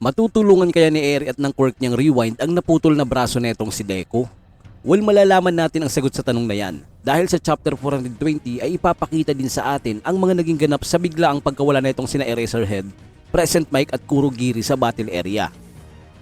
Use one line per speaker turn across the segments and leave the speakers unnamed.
Matutulungan kaya ni Eri at ng quirk niyang rewind ang naputol na braso netong si Deku? Well, malalaman natin ang sagot sa tanong na yan dahil sa chapter 420 ay ipapakita din sa atin ang mga naging ganap sa biglaang pagkawala netong sina Eraserhead, Present Mic at Kurogiri sa battle area.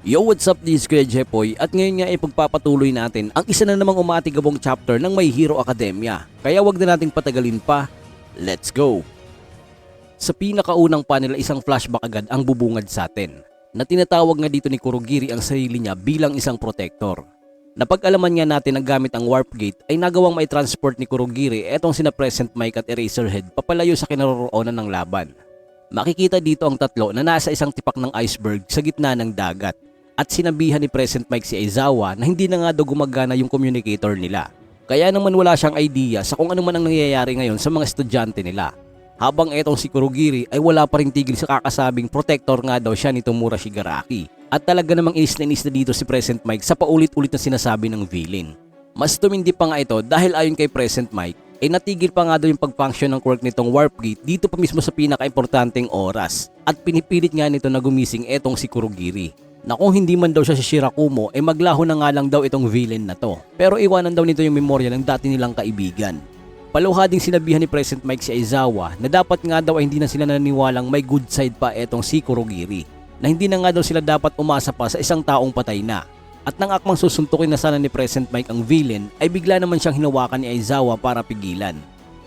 Yo, what's up, this is Kuya Jepoy at ngayon nga ay pagpapatuloy natin ang isa na namang umatigabong chapter ng My Hero Academia. Kaya wag na nating patagalin pa, let's go! Sa pinakaunang panel isang flashback agad ang bubungad sa atin na tinatawag nga dito ni Kurogiri ang sarili niya bilang isang protector. Napag-alaman nga natin na gamit ang warp gate ay nagawang mai-transport ni Kurogiri etong sina Present Mic at Eraserhead papalayo sa kinaroroonan ng laban. Makikita dito ang tatlo na nasa isang tipak ng iceberg sa gitna ng dagat at sinabihan ni Present Mic si Aizawa na hindi na nga daw gumagana yung communicator nila. Kaya naman wala siyang idea sa kung ano man ang nangyayari ngayon sa mga estudyante nila. Habang etong si Kurogiri ay wala pa ring tigil sa kakasabing protector nga daw siya ni Tomura Shigaraki. At talaga namang inis na dito si Present Mic sa paulit-ulit na sinasabi ng villain. Mas tumindi pa nga ito dahil ayon kay Present Mic ay natigil pa nga daw yung pag-function ng quirk nitong warp gate dito pa mismo sa pinaka-importanteng oras. At pinipilit nga nito na gumising etong si Kurogiri. Na kung hindi man daw siya si Shirakumo ay maglaho na nga lang daw itong villain na to. Pero iwanan daw nito yung memorya ng dati nilang kaibigan. Paluha ding sinabihan ni Present Mic si Aizawa na dapat nga daw ay hindi na sila naniniwalang may good side pa etong si Kurogiri. Na hindi na nga daw sila dapat umasa pa sa isang taong patay na. At nang akmang susuntukin na sana ni Present Mic ang villain ay bigla naman siyang hinawakan ni Aizawa para pigilan.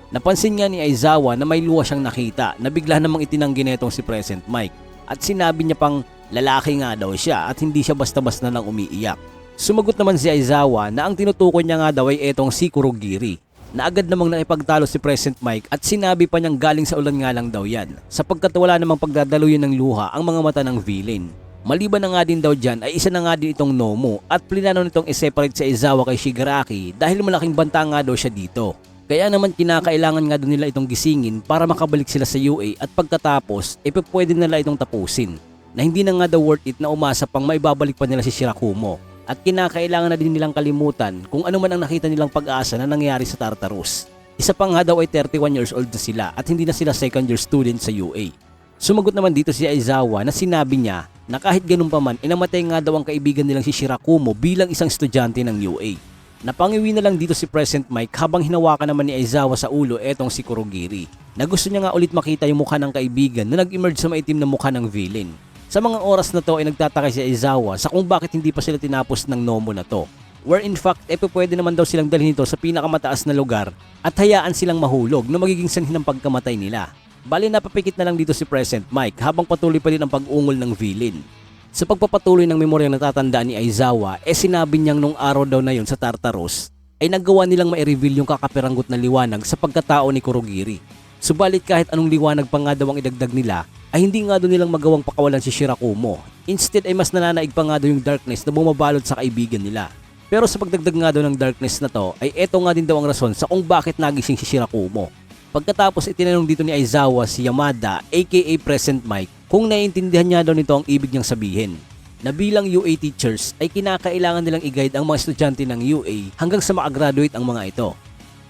Napansin nga ni Aizawa na may luha siyang nakita na bigla namang itinanggi netong si Present Mic. At sinabi niya pang lalaki nga daw siya at hindi siya basta-basta nang umiiyak. Sumagot naman si Aizawa na ang tinutukoy niya nga daw ay etong si Kurogiri. Na agad namang nakipagtalo si Present Mic at sinabi pa niyang galing sa ulan nga lang daw yan sapagkat wala namang pagdadaluyan ng luha ang mga mata ng villain. Maliban na nga din daw dyan ay isa na nga din itong Nomu at plinano nitong i-separate si Aizawa kay Shigaraki dahil malaking banta nga daw siya dito. Kaya naman kinakailangan nga doon nila itong gisingin para makabalik sila sa UA at pagkatapos pwede nila itong tapusin na hindi na nga daw worth it na umasa pang maibabalik pa nila si Shirakumo. At kinakailangan na din nilang kalimutan kung ano man ang nakita nilang pag-asa na nangyari sa Tartarus. Isa pa nga daw ay 31 years old na sila at hindi na sila second year student sa UA. Sumagot naman dito si Aizawa na sinabi niya na kahit ganun pa man inamatay nga daw ang kaibigan nilang si Shirakumo bilang isang estudyante ng UA. Napangiwi na lang dito si Present Mic habang hinawakan naman ni Aizawa sa ulo etong si Kurogiri na gusto niya nga ulit makita yung mukha ng kaibigan na nag-emerge sa maitim na mukha ng villain. Sa mga oras na to ay nagtataka si Aizawa sa kung bakit hindi pa sila tinapos ng Nomu na to. Where in fact, pwede naman daw silang dalhin ito sa pinakamataas na lugar at hayaan silang mahulog na magiging sanhi ng pagkamatay nila. Bali napapikit na lang dito si Present Mic habang patuloy pa din ang pag-ungol ng villain. Sa pagpapatuloy ng memoryang natatandaan ni Aizawa, sinabi niyang nung araw daw na yun sa Tartarus ay naggawa nilang ma-reveal yung kakapiranggot na liwanag sa pagkatao ni Kurogiri. Subalit kahit anong liwanag pa nga daw ang idagdag nila, ay hindi nga doon nilang magawang pakawalan si Shirakumo. Instead ay mas nananaig pa nga doon yung darkness na bumabalot sa kaibigan nila. Pero sa pagdagdag nga doon ng darkness na to, ay eto nga din daw ang rason sa kung bakit nagising si Shirakumo. Pagkatapos itinanong dito ni Aizawa si Yamada aka Present Mic kung naiintindihan niya daw nito ang ibig niyang sabihin. Na bilang UA teachers ay kinakailangan nilang i-guide ang mga estudyante ng UA hanggang sa makagraduate ang mga ito.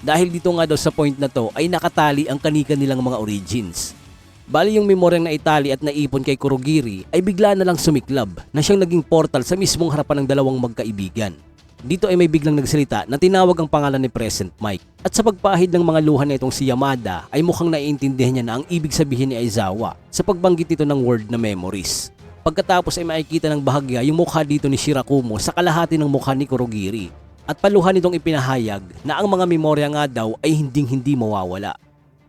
Dahil dito nga daw sa point na to ay nakatali ang kanika nilang mga origins. Bali yung memoryang naitali at naipon kay Kurogiri ay bigla na lang sumiklab na siyang naging portal sa mismong harapan ng dalawang magkaibigan. Dito ay may biglang nagsalita na tinawag ang pangalan ni Present Mic. At sa pagpahid ng mga luha na itong si Yamada ay mukhang naiintindihan niya na ang ibig sabihin ni Aizawa sa pagbanggit ito ng word na memories. Pagkatapos ay makikita ng bahagya yung mukha dito ni Shirakumo sa kalahati ng mukha ni Kurogiri. At paluhan nitong ipinahayag na ang mga memorya nga daw ay hindi mawawala.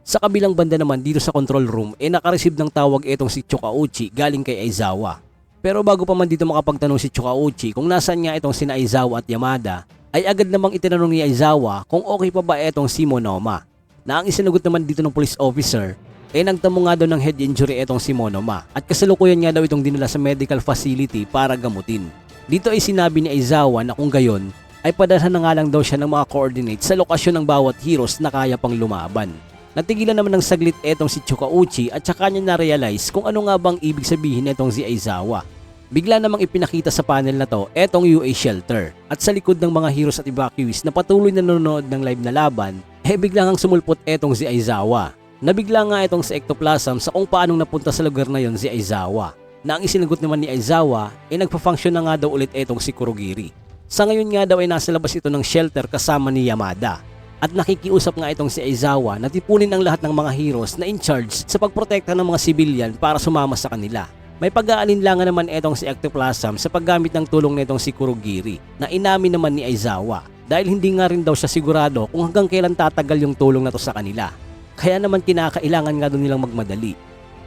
Sa kabilang banda naman dito sa control room nakareceive ng tawag etong si Chokauchi galing kay Aizawa. Pero bago pa man dito makapagtanong si Chokauchi kung nasaan nga itong sina Aizawa at Yamada, ay agad namang itinanong ni Aizawa kung okay pa ba etong si Monoma. Na ang isinagot naman dito ng police officer nagtamo nga daw ng head injury etong si Monoma at kasalukuyan nga daw itong dinala sa medical facility para gamutin. Dito ay sinabi ni Aizawa na kung gayon ay padalhan na nga lang daw siya ng mga coordinates sa lokasyon ng bawat heroes na kaya pang lumaban. Natigilan naman ng saglit etong si Chokauchi at saka niya na-realize kung ano nga bang ibig sabihin etong si Aizawa. Bigla namang ipinakita sa panel na to etong UA shelter at sa likod ng mga heroes at evacuees na patuloy na nanonood ng live na laban biglang sumulpot etong si Aizawa. Nabigla nga itong sa ectoplasm sa kung paanong napunta sa lugar na yon si Aizawa. na ang isinagot naman ni Aizawa ay nagpa-function na nga daw ulit etong si Kurogiri. Sa ngayon nga daw ay nasa labas ito ng shelter kasama ni Yamada. At nakikiusap nga itong si Aizawa na tipunin ang lahat ng mga heroes na in charge sa pagprotekta ng mga sibilyan para sumama sa kanila. May pag-aalinlangan naman etong si Ectoplasm sa paggamit ng tulong nitong si Kurogiri na inamin naman ni Aizawa dahil hindi nga rin daw siya sigurado kung hanggang kailan tatagal yung tulong na to sa kanila. Kaya naman kinakailangan nga doon nilang magmadali.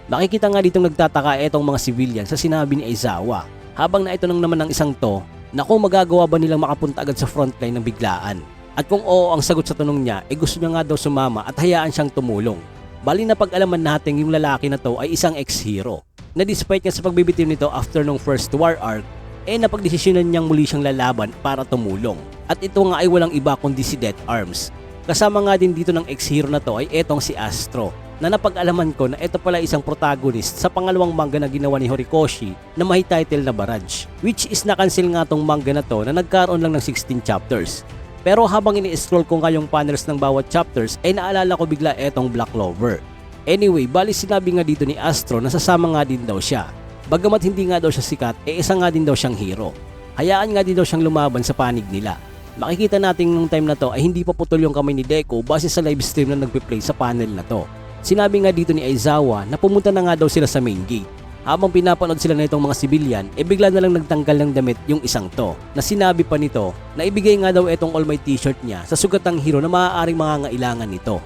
Makikita nga ditong nagtataka etong mga civilian sa sinabi ni Aizawa habang naitanong naman ng isang to na kung magagawa ba nilang makapunta agad sa frontline ng biglaan. At kung oo ang sagot sa tanong niya ay gusto niya nga daw sumama at hayaan siyang tumulong. Bali na pag-alaman natin yung lalaki na to ay isang ex-hero na despite niya sa pagbibitiw nito after nung first war arc napagdesisyonan niyang muli siyang lalaban para tumulong. At ito nga ay walang iba kundi si Death Arms. Kasama nga din dito ng ex-hero na to ay etong si Astro na napag-alaman ko na ito pala isang protagonist sa pangalawang manga na ginawa ni Horikoshi na may title na Barrage, which is na-cancel nga tong manga na to na nagkaroon lang ng 16 chapters. Pero habang ini-scroll ko nga yung panels ng bawat chapters ay naalala ko bigla etong Black Clover. Anyway, bali sinabi nga dito ni Astro na sasama nga din daw siya. Bagamat hindi nga daw siya sikat, isa nga din daw siyang hero. Hayaan nga din daw siyang lumaban sa panig nila. Makikita natin nung time na to ay hindi pa putol yung kamay ni Deku base sa live stream na nagpe-play sa panel na to. Sinabi nga dito ni Aizawa na pumunta na nga daw sila sa main gate. Habang pinapanood sila na itong mga sibilyan, bigla na lang nagtanggal ng damit yung isang to. Na sinabi pa nito na ibigay nga daw itong All Might t-shirt niya sa sugatang hero na maaaring mangangailangan nito.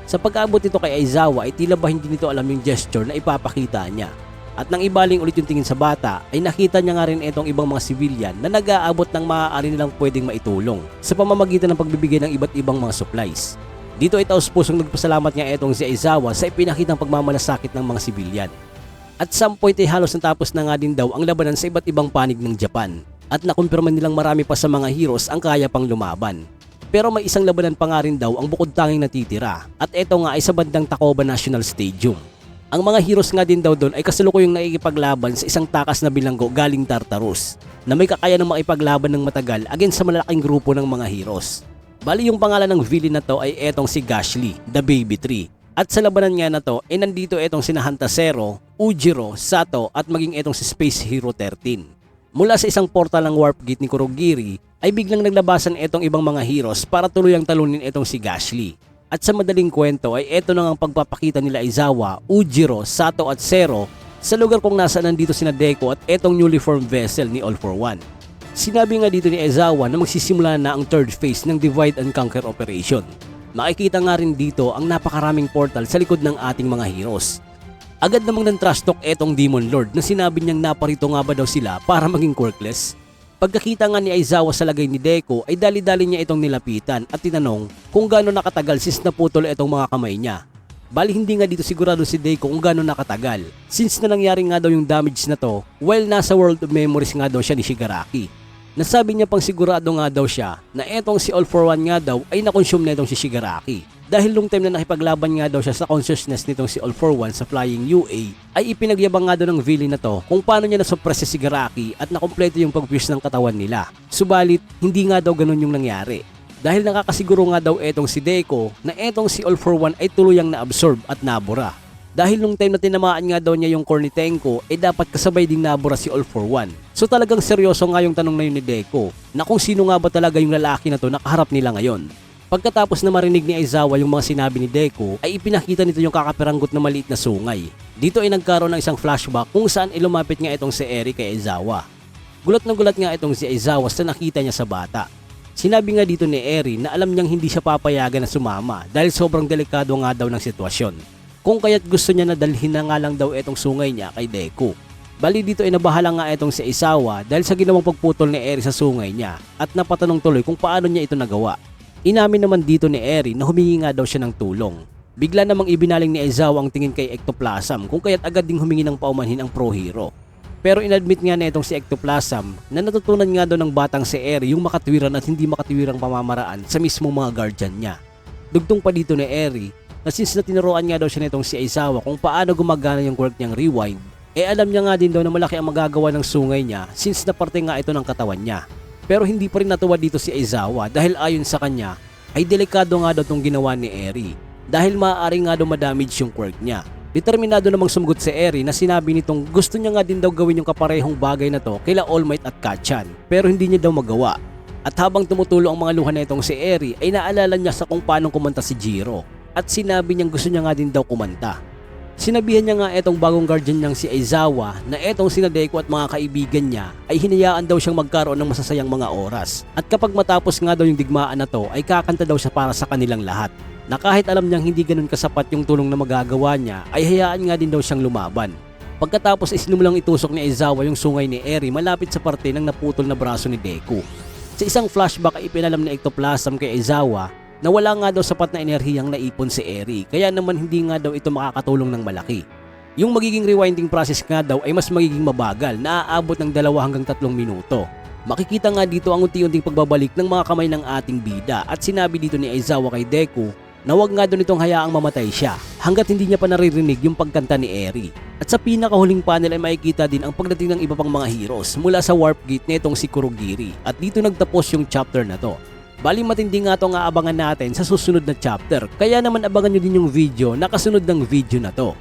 Sa pag-abot nito kay Aizawa ay tila ba hindi nito alam yung gesture na ipapakita niya. At nang ibaling ulit yung tingin sa bata ay nakita niya nga rin itong ibang mga sibilyan na nag-aabot ng maaari nilang pwedeng maitulong sa pamamagitan ng pagbibigay ng iba't ibang mga supplies. Dito ay taos-pusong nagpasalamat nga itong si Aizawa sa ipinakitang pagmamalasakit ng mga sibilyan. At some point ay halos natapos na nga din daw ang labanan sa iba't ibang panig ng Japan at nakumpirma nilang marami pa sa mga heroes ang kaya pang lumaban. Pero may isang labanan pa nga rin daw ang bukod tanging natitira at ito nga ay sa bandang Tacoma National Stadium. Ang mga heroes nga din daw doon ay kasalukuyang nakikipaglaban sa isang takas na bilanggo galing Tartarus na may kakayanang makipaglaban ng matagal against sa malalaking grupo ng mga heroes. Bali yung pangalan ng villain na to ay etong si Gashly, the Baby Tree. At sa labanan nga na to ay nandito etong sina Hanta Zero, Ujiro, Sato at maging etong si Space Hero 13. Mula sa isang portal ng warp gate ni Kurogiri ay biglang naglabasan etong ibang mga heroes para tuluyang talunin etong si Gashly. At sa madaling kwento ay eto na ang pagpapakita nila Aizawa, Ujiro, Sato at Zero sa lugar kung nasaan nandito sina Deku at etong newly formed vessel ni All for One. Sinabi nga dito ni Aizawa na magsisimula na ang third phase ng Divide and Conquer operation. Makikita nga rin dito ang napakaraming portal sa likod ng ating mga heroes. Agad namang nang-trash talk etong Demon Lord na sinabi niyang naparito nga ba daw sila para maging quirkless. Pagkakita nga ni Aizawa sa lagay ni Deku ay dali-dali niya itong nilapitan at tinanong kung gaano nakatagal since naputol itong mga kamay niya. Bali hindi nga dito sigurado si Deku kung gaano nakatagal since na nangyari nga daw yung damage na to while nasa World of Memories nga daw siya ni Shigaraki. Nasabi niya pang sigurado nga daw siya na etong si All for One nga daw ay nakonsume na itong si Shigaraki. Dahil long time na nakipaglaban nga daw siya sa consciousness nitong si All for One sa Flying UA ay ipinagyabang nga daw ng villain na to kung paano niya nasuppress si Shigaraki at nakumpleto yung pag-fuse ng katawan nila. Subalit hindi nga daw ganun yung nangyari. Dahil nakakasiguro nga daw etong si Deku na etong si All for One ay tuluyang na-absorb at nabura. Dahil nung time na tinamaan nga daw niya yung core ni Tenko ay dapat kasabay din nabura si All for One. So talagang seryoso nga yung tanong na yun ni Deku na kung sino nga ba talaga yung lalaki na to nakaharap nila ngayon. Pagkatapos na marinig ni Aizawa yung mga sinabi ni Deku ay ipinakita nito yung kakapiranggot na maliit na sungay. Dito ay nagkaroon ng isang flashback kung saan ilumapit nga itong si Eri kay Aizawa. Gulat na gulat nga itong si Aizawa sa nakita niya sa bata. Sinabi nga dito ni Eri na alam niyang hindi siya papayagan na sumama dahil sobrang delikado nga daw ng sitwasyon. Kung kaya't gusto niya na dalhin na nga lang daw itong sungay niya kay Deku. Bali dito ay nabahala nga itong si Aizawa dahil sa ginawang pagputol ni Eri sa sungay niya at napatanong tuloy kung paano niya ito nagawa. Inamin naman dito ni Eri na humingi nga daw siya ng tulong. Bigla namang ibinaling ni Aizawa ang tingin kay Ectoplasm kung kaya't agad ding humingi ng paumanhin ang pro hero. Pero inadmit nga na itong si Ectoplasm na natutunan nga daw ng batang si Eri yung makatwiran at hindi makatwirang pamamaraan sa mismong mga guardian niya. Dugtong pa dito ni Eri na since na tinuruan nga daw siya nitong si Aizawa kung paano gumagana yung quirk niyang rewind, alam niya nga din daw na malaki ang magagawa ng sungay niya since na parte nga ito ng katawan niya. Pero hindi pa rin natuwa dito si Aizawa dahil ayon sa kanya ay delikado nga daw itong ginawa ni Eri dahil maaari nga daw madamage yung quirk niya. Determinado namang sumugot si Eri na sinabi nitong gusto niya nga din daw gawin yung kaparehong bagay na to kila All Might at Kacchan pero hindi niya daw magawa. At habang tumutulo ang mga luha nitong si Eri ay naalala niya sa kung paano kumanta si Jiro at sinabi niyang gusto niya nga din daw kumanta. Sinabihan niya nga etong bagong guardian niyang si Aizawa na etong sina Deku at mga kaibigan niya ay hinayaan daw siyang magkaroon ng masasayang mga oras at kapag matapos nga daw yung digmaan na to ay kakanta daw siya para sa kanilang lahat. Na kahit alam niyang hindi ganun kasapat yung tulong na magagawa niya ay hayaan nga din daw siyang lumaban. Pagkatapos isinulang itusok ni Aizawa yung sungay ni Eri malapit sa parte ng naputol na braso ni Deku. Sa isang flashback ay ipinalam ni Ectoplasm kay Aizawa na wala nga daw sapat na enerhiyang naipon si Eri kaya naman hindi nga daw ito makakatulong ng malaki. Yung magiging rewinding process nga daw ay mas magiging mabagal na aabot ng 2 hanggang 3 minuto. Makikita nga dito ang unti-unting pagbabalik ng mga kamay ng ating bida at sinabi dito ni Aizawa kay Deku na wag nga doon itong hayaang mamatay siya hanggat hindi niya pa naririnig yung pagkanta ni Eri. At sa pinakahuling panel ay makikita din ang pagdating ng iba pang mga heroes mula sa warp gate nitong si Kurogiri at dito nagtapos yung chapter na to. Bali matindi nga itong aabangan natin sa susunod na chapter kaya naman abangan nyo din yung video na kasunod ng video na to.